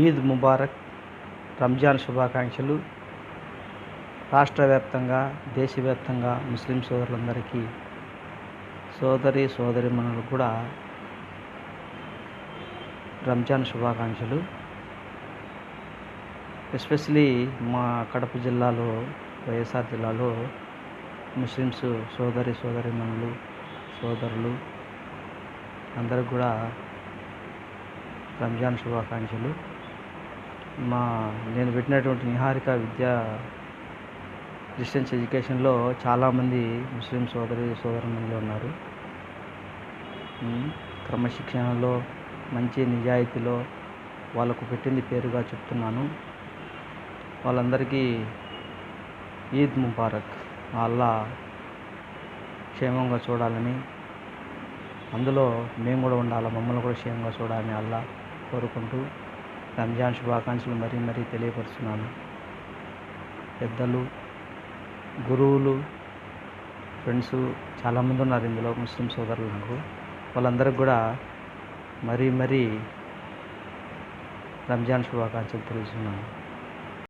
ఈద్ ముబారక్, రంజాన్ శుభాకాంక్షలు. రాష్ట్ర వ్యాప్తంగా, దేశవ్యాప్తంగా ముస్లిం సోదరులందరికీ, సోదరిమణులకు కూడా రంజాన్ శుభాకాంక్షలు. ఎస్పెషలీ మా కడప జిల్లాలో, వైఎస్ఆర్ జిల్లాలో ముస్లిమ్స్ సోదరిమణులు, సోదరులు అందరికి కూడా రంజాన్ శుభాకాంక్షలు. నేను పెట్టినటువంటి నిహారిక విద్యా డిస్టెన్స్ ఎడ్యుకేషన్లో చాలామంది ముస్లిం సోదరులు ఉన్నారు. క్రమశిక్షణలో, మంచి నిజాయితీలో వాళ్ళకు పెట్టింది పేరుగా చెప్తున్నాను. వాళ్ళందరికీ ఈద్ ముబారక్. అల్లా క్షేమంగా చూడాలని, అందులో మేము కూడా ఉండాలి, మమ్మల్ని కూడా క్షేమంగా చూడాలని అల్లా కోరుకుంటూ రంజాన్ శుభాకాంక్షలు మరీ తెలియపరుస్తున్నాను. పెద్దలు, గురువులు, ఫ్రెండ్స్ చాలామంది ఉన్నారు ఇందులో ముస్లిం సోదరులు నాకు. వాళ్ళందరికీ కూడా మరీ రంజాన్ శుభాకాంక్షలు తెలుస్తున్నాను.